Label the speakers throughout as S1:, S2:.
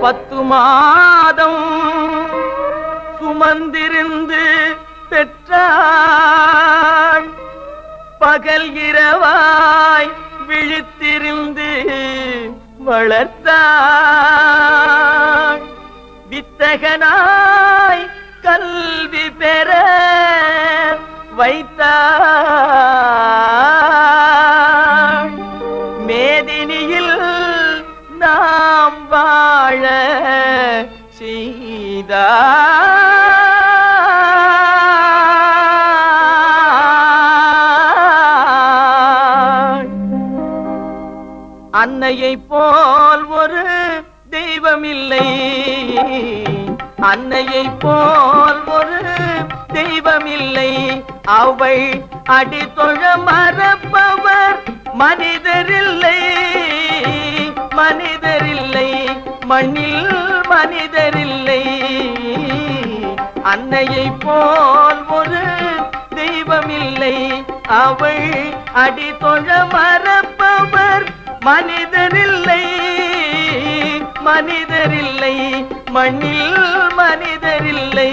S1: 10 மாதம் சுமந்திருந்து பெற்றாள். பகல் இரவாய் விழித்திருந்து வளர்த்தாள். வித்தகனாய் கல்வி பெற வைத்தாள். மேதினியில் நாம் வாழ செய்தாள். அன்னையை போல் ஒரு தெய்வமில்லை, அன்னையை போல் ஒரு தெய்வமில்லை. அவள் அடித்தொழ மறப்பவர் மனிதரில்லை, மனிதரில்லை, மண்ணில் மனிதரில்லை. அன்னையை போல் ஒரு தெய்வமில்லை. அவள் அடித்தொழ மறப்பவர் மனிதரில்லை, மனிதரில்லை, மண்ணில் மனிதரில்லை.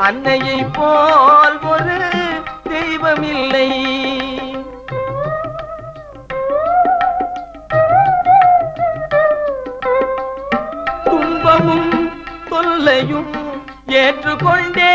S1: அன்னையை போல் ஒரு தெய்வமில்லை. துன்பமும் தொல்லையும் ஏற்றுக்கொண்டே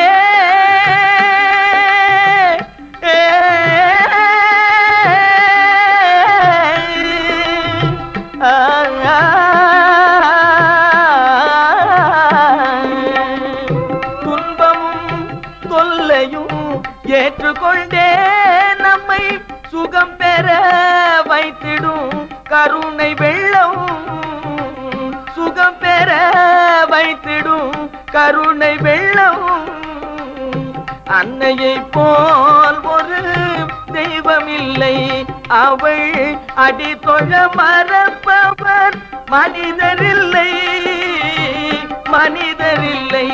S1: ஏற்றுக்கொண்டே நம்மை சுகம் பெற வைத்திடும் கருணை வெள்ளம், சுகம் பெற வைத்திடும் கருணை வெள்ளம். அன்னையை போல் ஒரு தெய்வமில்லை. அவள் அடித்தொழ மறப்பவர் மனிதரில்லை, மனிதரில்லை,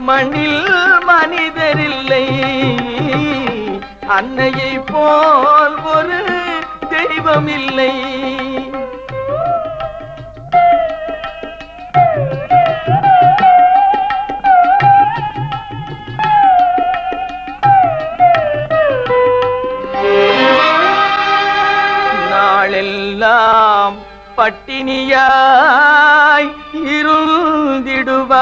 S1: மண்ணில் மனிதரில்லை. அன்னையை போல் ஒரு தெய்வமில்லை. நாளெல்லாம் பட்டினியாய் இருந்திடுவார்.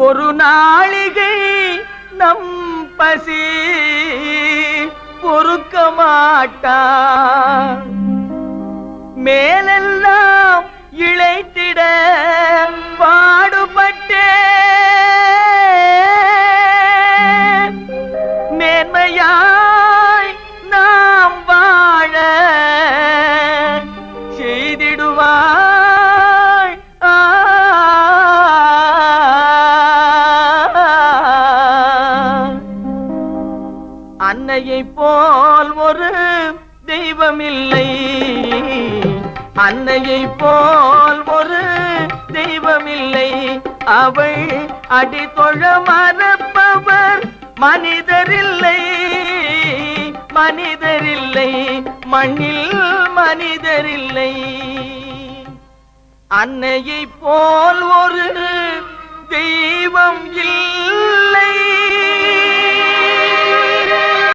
S1: ஒரு நாளிகை நம் பசி பொறுக்க மாட்டார். மேலெல்லாம் இழைத்திட பாடுபட்டே மேன்மையாய் நாம் வாழ செய்திடுவாய். அன்னையை போல் ஒரு தெய்வமில்லை, அன்னையை போல் ஒரு தெய்வமில்லை. அவள் அடித்தொழ மறப்பவர் மனிதரில்லை, மனிதரில்லை, மண்ணில் மனிதரில்லை. அன்னையை போல் ஒரு தெய்வம் இல்லை.